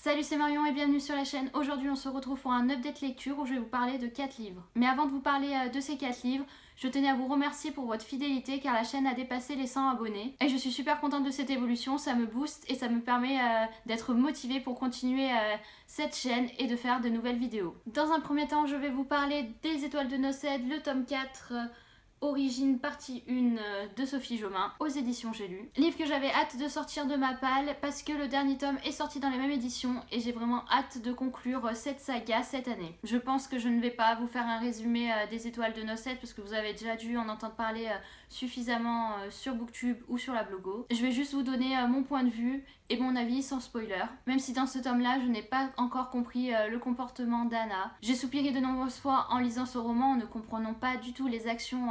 Salut, c'est Marion et bienvenue sur la chaîne. Aujourd'hui on se retrouve pour un update lecture où je vais vous parler de 4 livres. Mais avant de vous parler de ces 4 livres, je tenais à vous remercier pour votre fidélité car la chaîne a dépassé les 100 abonnés. Et je suis super contente de cette évolution, ça me booste et ça me permet d'être motivée pour continuer cette chaîne et de faire de nouvelles vidéos. Dans un premier temps, je vais vous parler des Étoiles de Nocède, le tome 4... Origine partie 1 de Sophie Jomain aux éditions J'ai lu. Livre que j'avais hâte de sortir de ma palle parce que le dernier tome est sorti dans les mêmes éditions et j'ai vraiment hâte de conclure cette saga cette année. Je pense que je ne vais pas vous faire un résumé des Étoiles de Nocède parce que vous avez déjà dû en entendre parler suffisamment sur Booktube ou sur la blogo. Je vais juste vous donner mon point de vue et mon avis sans spoiler. Même si dans ce tome-là, je n'ai pas encore compris le comportement d'Anna. J'ai soupiré de nombreuses fois en lisant ce roman en ne comprenant pas du tout les actions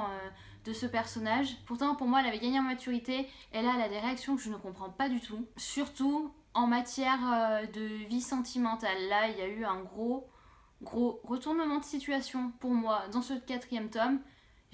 de ce personnage. Pourtant, pour moi, elle avait gagné en maturité et là, elle a des réactions que je ne comprends pas du tout. Surtout en matière de vie sentimentale. Là, il y a eu un gros retournement de situation pour moi dans ce 4e tome.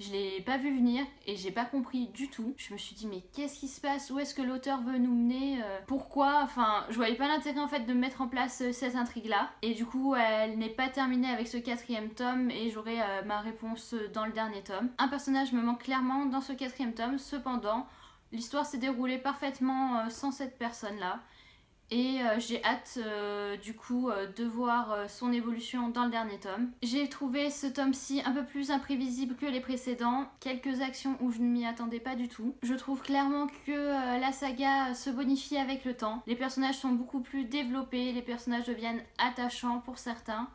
Je l'ai pas vu venir et j'ai pas compris du tout. Je me suis dit mais qu'est-ce qui se passe? Où est-ce que l'auteur veut nous mener? Pourquoi? Enfin, je voyais pas l'intérêt en fait de mettre en place cette intrigue-là. Et du coup, elle n'est pas terminée avec ce 4e tome et j'aurai ma réponse dans le dernier tome. Un personnage me manque clairement dans ce 4e tome. Cependant, l'histoire s'est déroulée parfaitement sans cette personne-là. Et j'ai hâte du coup de voir son évolution dans le dernier tome. J'ai trouvé ce tome-ci un peu plus imprévisible que les précédents. Quelques actions où je ne m'y attendais pas du tout. Je trouve clairement que la saga se bonifie avec le temps. Les personnages sont beaucoup plus développés, les personnages deviennent attachants pour certains.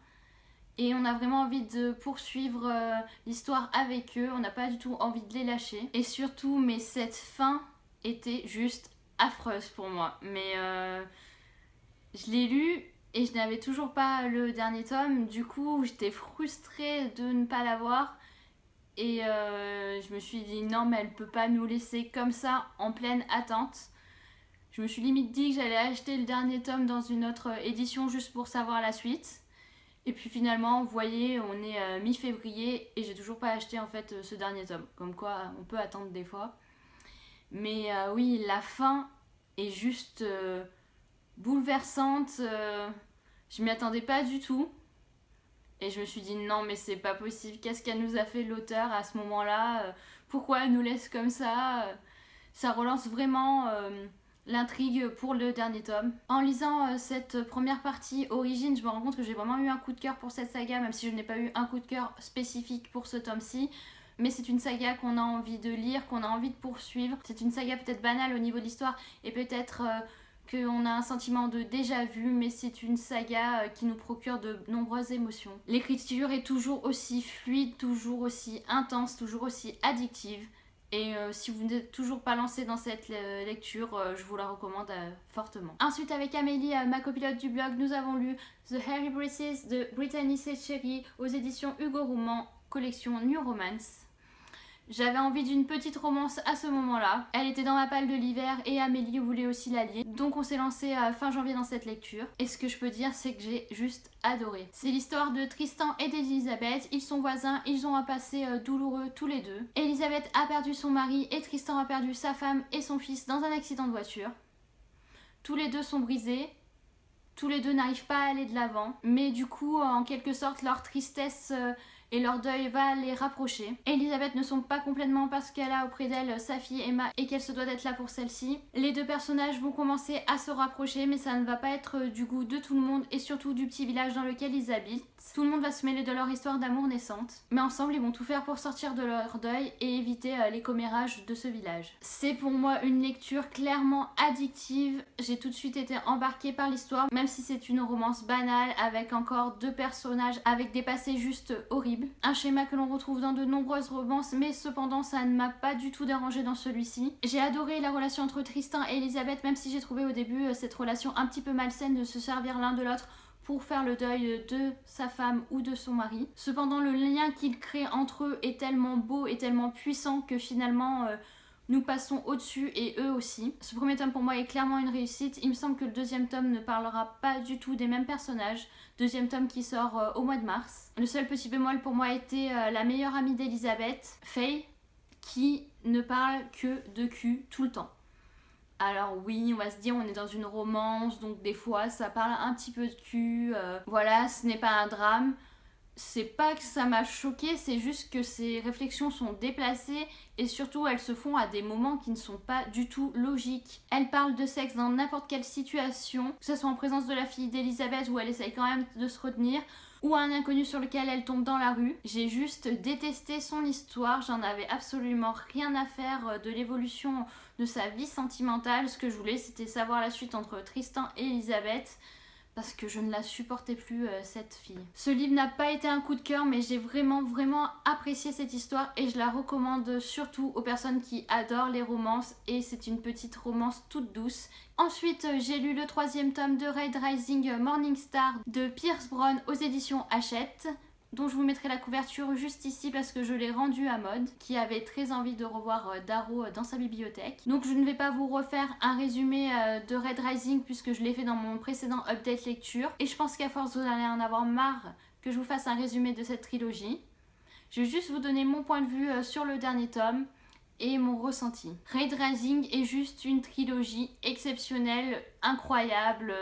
Et on a vraiment envie de poursuivre l'histoire avec eux, on n'a pas du tout envie de les lâcher. Et surtout, mais cette fin était juste affreuse pour moi. Mais je l'ai lu et je n'avais toujours pas le dernier tome. Du coup, j'étais frustrée de ne pas l'avoir. Et je me suis dit non, mais elle peut pas nous laisser comme ça en pleine attente. Je me suis limite dit que j'allais acheter le dernier tome dans une autre édition juste pour savoir la suite. Et puis finalement, vous voyez, on est mi-février et j'ai toujours pas acheté en fait ce dernier tome. Comme quoi, on peut attendre des fois. Mais oui, la fin est juste bouleversante. Je m'y attendais pas du tout. Et je me suis dit non mais c'est pas possible. Qu'est-ce qu'elle nous a fait l'auteur à ce moment-là? Pourquoi elle nous laisse comme ça? Ça relance vraiment l'intrigue pour le dernier tome. En lisant cette première partie Origine, je me rends compte que j'ai vraiment eu un coup de cœur pour cette saga, même si je n'ai pas eu un coup de cœur spécifique pour ce tome-ci. Mais c'est une saga qu'on a envie de lire, qu'on a envie de poursuivre. C'est une saga peut-être banale au niveau de l'histoire et peut-être qu'on a un sentiment de déjà vu, mais c'est une saga qui nous procure de nombreuses émotions. L'écriture est toujours aussi fluide, toujours aussi intense, toujours aussi addictive. Et si vous n'êtes toujours pas lancé dans cette lecture, je vous la recommande fortement. Ensuite, avec Amélie, ma copilote du blog, nous avons lu The Hairy Breathes de Brittany Setcheri aux éditions Hugo Roman, collection New Romance. J'avais envie d'une petite romance à ce moment-là. Elle était dans ma palle de l'hiver et Amélie voulait aussi la lire. Donc on s'est lancé fin janvier dans cette lecture. Et ce que je peux dire, c'est que j'ai juste adoré. C'est l'histoire de Tristan et d'Elisabeth. Ils sont voisins, ils ont un passé douloureux tous les deux. Elisabeth a perdu son mari et Tristan a perdu sa femme et son fils dans un accident de voiture. Tous les deux sont brisés. Tous les deux n'arrivent pas à aller de l'avant. Mais du coup, en quelque sorte, leur tristesse... et leur deuil va les rapprocher. Elisabeth ne sombre pas complètement parce qu'elle a auprès d'elle sa fille Emma et qu'elle se doit d'être là pour celle-ci. Les deux personnages vont commencer à se rapprocher, mais ça ne va pas être du goût de tout le monde et surtout du petit village dans lequel ils habitent. Tout le monde va se mêler de leur histoire d'amour naissante, mais ensemble ils vont tout faire pour sortir de leur deuil et éviter les commérages de ce village. C'est pour moi une lecture clairement addictive. J'ai tout de suite été embarquée par l'histoire, même si c'est une romance banale avec encore deux personnages avec des passés juste horribles. Un schéma que l'on retrouve dans de nombreuses romances, mais cependant ça ne m'a pas du tout dérangé dans celui-ci. J'ai adoré la relation entre Tristan et Elisabeth, même si j'ai trouvé au début cette relation un petit peu malsaine de se servir l'un de l'autre pour faire le deuil de sa femme ou de son mari. Cependant, le lien qu'ils créent entre eux est tellement beau et tellement puissant que finalement... nous passons au-dessus et eux aussi. Ce premier tome pour moi est clairement une réussite. Il me semble que le deuxième tome ne parlera pas du tout des mêmes personnages. Deuxième tome qui sort au mois de mars. Le seul petit bémol pour moi était la meilleure amie d'Elisabeth, Faye, qui ne parle que de cul tout le temps. Alors oui, on va se dire, on est dans une romance, donc des fois ça parle un petit peu de cul, voilà, ce n'est pas un drame. C'est pas que ça m'a choqué, c'est juste que ces réflexions sont déplacées et surtout elles se font à des moments qui ne sont pas du tout logiques. Elle parle de sexe dans n'importe quelle situation, que ce soit en présence de la fille d'Elisabeth où elle essaye quand même de se retenir, ou un inconnu sur lequel elle tombe dans la rue. J'ai juste détesté son histoire, j'en avais absolument rien à faire de l'évolution de sa vie sentimentale. Ce que je voulais, c'était savoir la suite entre Tristan et Elisabeth, parce que je ne la supportais plus, cette fille. Ce livre n'a pas été un coup de cœur, mais j'ai vraiment apprécié cette histoire et je la recommande surtout aux personnes qui adorent les romances, et c'est une petite romance toute douce. Ensuite, j'ai lu le 3e tome de Red Rising Morning Star de Pierce Brown aux éditions Hachette, dont je vous mettrai la couverture juste ici parce que je l'ai rendu à Maude, qui avait très envie de revoir Darrow dans sa bibliothèque. Donc je ne vais pas vous refaire un résumé de Red Rising puisque je l'ai fait dans mon précédent update lecture. Et je pense qu'à force vous allez en avoir marre que je vous fasse un résumé de cette trilogie. Je vais juste vous donner mon point de vue sur le dernier tome et mon ressenti. Red Rising est juste une trilogie exceptionnelle, incroyable.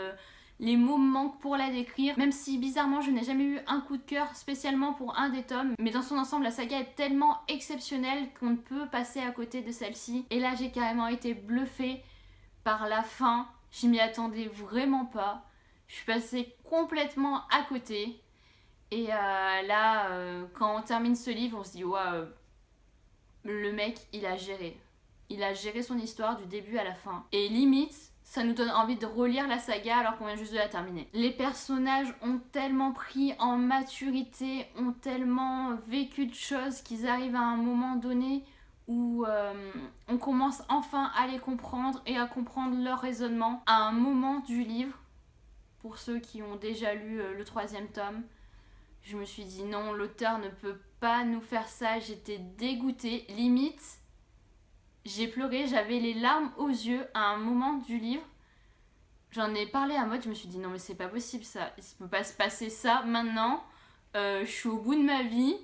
Les mots me manquent pour la décrire, même si bizarrement je n'ai jamais eu un coup de cœur spécialement pour un des tomes. Mais dans son ensemble, la saga est tellement exceptionnelle qu'on ne peut passer à côté de celle-ci. Et là, j'ai carrément été bluffée par la fin. Je m'y attendais vraiment pas. Je suis passée complètement à côté. Et là, quand on termine ce livre, on se dit, ouais, le mec, il a géré. Il a géré son histoire du début à la fin. Et limite, ça nous donne envie de relire la saga alors qu'on vient juste de la terminer. Les personnages ont tellement pris en maturité, ont tellement vécu de choses qu'ils arrivent à un moment donné où on commence enfin à les comprendre et à comprendre leur raisonnement à un moment du livre. Pour ceux qui ont déjà lu le 3e tome, je me suis dit non, l'auteur ne peut pas nous faire ça. J'étais dégoûtée, limite j'ai pleuré, j'avais les larmes aux yeux à un moment du livre. J'en ai parlé à Maud, je me suis dit non mais c'est pas possible ça, il peut pas se passer ça maintenant. Je suis au bout de ma vie.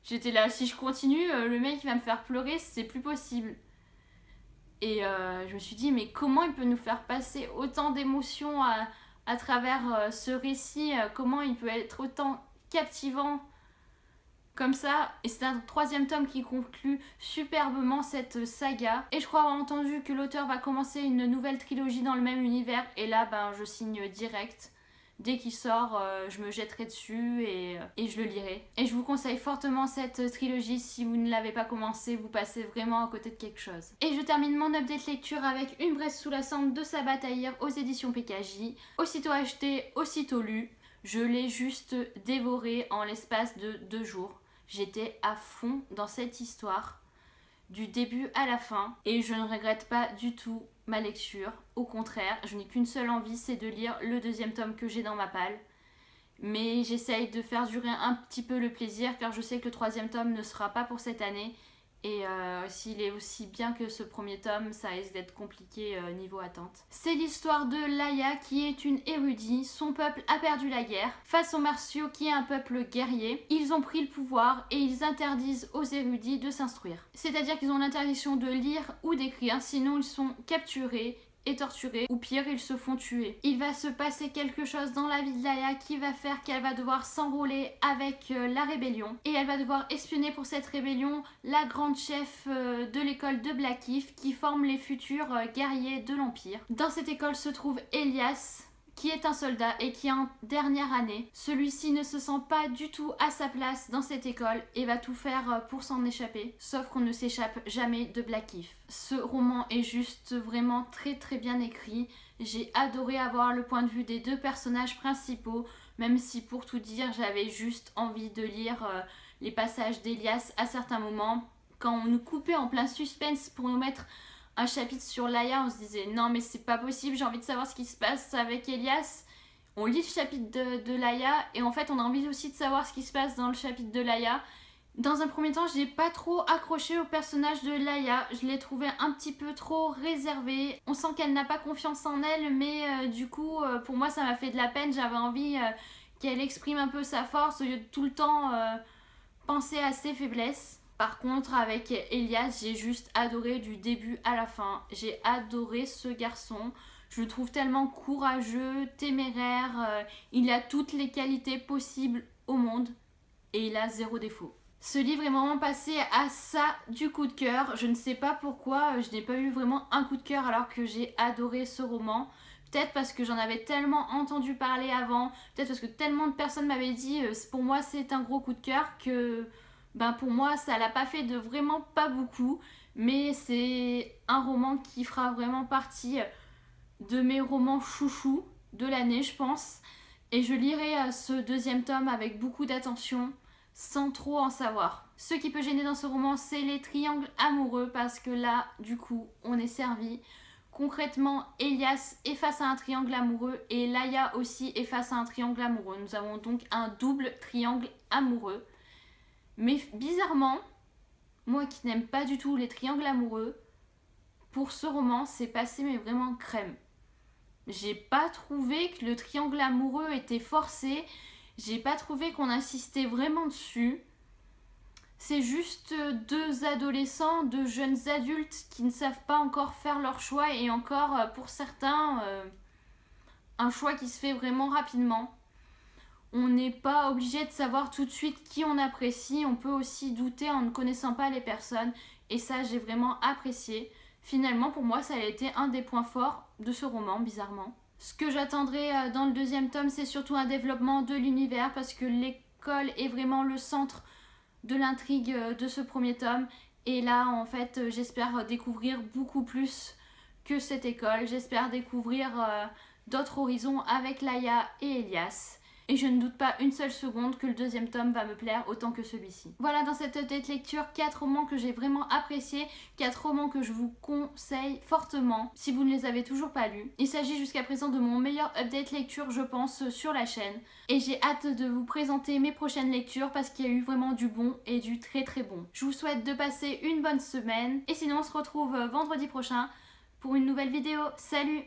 J'étais là, si je continue, le mec il va me faire pleurer, c'est plus possible. Et je me suis dit mais comment il peut nous faire passer autant d'émotions à travers ce récit, comment il peut être autant captivant comme ça. Et c'est un 3e tome qui conclut superbement cette saga. Et je crois avoir entendu que l'auteur va commencer une nouvelle trilogie dans le même univers. Et là, ben, je signe direct. Dès qu'il sort, je me jetterai dessus et je le lirai. Et je vous conseille fortement cette trilogie. Si vous ne l'avez pas commencé, vous passez vraiment à côté de quelque chose. Et je termine mon update lecture avec Une Bresse sous la cendre de Sabbat Tahir aux éditions PKJ. Aussitôt acheté, aussitôt lu. Je l'ai juste dévoré en l'espace de 2 jours. J'étais à fond dans cette histoire, du début à la fin, et je ne regrette pas du tout ma lecture. Au contraire, je n'ai qu'une seule envie, c'est de lire le 2e tome que j'ai dans ma palle. Mais j'essaye de faire durer un petit peu le plaisir, car je sais que le 3e tome ne sera pas pour cette année. Et s'il est aussi bien que ce 1er tome, ça risque d'être compliqué niveau attente. C'est l'histoire de Laia qui est une érudite. Son peuple a perdu la guerre face aux Martiaux qui est un peuple guerrier. Ils ont pris le pouvoir et ils interdisent aux érudits de s'instruire. C'est-à-dire qu'ils ont l'interdiction de lire ou d'écrire, sinon ils sont capturés et torturés, ou pire, ils se font tuer. Il va se passer quelque chose dans la vie de Laia qui va faire qu'elle va devoir s'enrôler avec la rébellion, et elle va devoir espionner pour cette rébellion la grande chef de l'école de Blackheath qui forme les futurs guerriers de l'Empire. Dans cette école se trouve Elias, qui est un soldat et qui est en dernière année. Celui-ci ne se sent pas du tout à sa place dans cette école et va tout faire pour s'en échapper, sauf qu'on ne s'échappe jamais de Blackheath. Ce roman est juste vraiment très bien écrit. J'ai adoré avoir le point de vue des 2 personnages principaux, même si pour tout dire j'avais juste envie de lire les passages d'Elias à certains moments. Quand on nous coupait en plein suspense pour nous mettre un chapitre sur Laia, on se disait non mais c'est pas possible, j'ai envie de savoir ce qui se passe avec Elias. On lit le chapitre de Laia et en fait on a envie aussi de savoir ce qui se passe dans le chapitre de Laia. Dans un premier temps, j'ai pas trop accroché au personnage de Laia, je l'ai trouvé un petit peu trop réservé. On sent qu'elle n'a pas confiance en elle, mais du coup pour moi ça m'a fait de la peine. J'avais envie qu'elle exprime un peu sa force au lieu de tout le temps penser à ses faiblesses. Par contre, avec Elias, j'ai juste adoré du début à la fin. J'ai adoré ce garçon. Je le trouve tellement courageux, téméraire. Il a toutes les qualités possibles au monde et il a zéro défaut. Ce livre est vraiment passé à ça du coup de cœur. Je ne sais pas pourquoi je n'ai pas eu vraiment un coup de cœur alors que j'ai adoré ce roman. Peut-être parce que j'en avais tellement entendu parler avant, peut-être parce que tellement de personnes m'avaient dit pour moi c'est un gros coup de cœur que pour moi ça l'a pas fait de vraiment pas beaucoup. Mais c'est un roman qui fera vraiment partie de mes romans chouchous de l'année je pense. Et je lirai ce deuxième tome avec beaucoup d'attention sans trop en savoir. Ce qui peut gêner dans ce roman, c'est les triangles amoureux parce que là, du coup, on est servi. Concrètement, Elias est face à un triangle amoureux et Laïa aussi est face à un triangle amoureux. Nous avons donc un double triangle amoureux. Mais bizarrement, moi qui n'aime pas du tout les triangles amoureux, pour ce roman, c'est passé mais vraiment crème. J'ai pas trouvé que le triangle amoureux était forcé. J'ai pas trouvé qu'on insistait vraiment dessus. C'est juste deux adolescents, deux jeunes adultes qui ne savent pas encore faire leur choix et encore pour certains un choix qui se fait vraiment rapidement. On n'est pas obligé de savoir tout de suite qui on apprécie, on peut aussi douter en ne connaissant pas les personnes et ça j'ai vraiment apprécié. Finalement pour moi ça a été un des points forts de ce roman bizarrement. Ce que j'attendrai dans le deuxième tome c'est surtout un développement de l'univers parce que l'école est vraiment le centre de l'intrigue de ce premier tome et là en fait j'espère découvrir beaucoup plus que cette école, j'espère découvrir d'autres horizons avec Laïa et Elias. Et je ne doute pas une seule seconde que le deuxième tome va me plaire autant que celui-ci. Voilà dans cette update lecture 4 romans que j'ai vraiment appréciés, 4 romans que je vous conseille fortement si vous ne les avez toujours pas lus. Il s'agit jusqu'à présent de mon meilleur update lecture je pense sur la chaîne. Et j'ai hâte de vous présenter mes prochaines lectures parce qu'il y a eu vraiment du bon et du très très bon. Je vous souhaite de passer une bonne semaine et sinon on se retrouve vendredi prochain pour une nouvelle vidéo. Salut!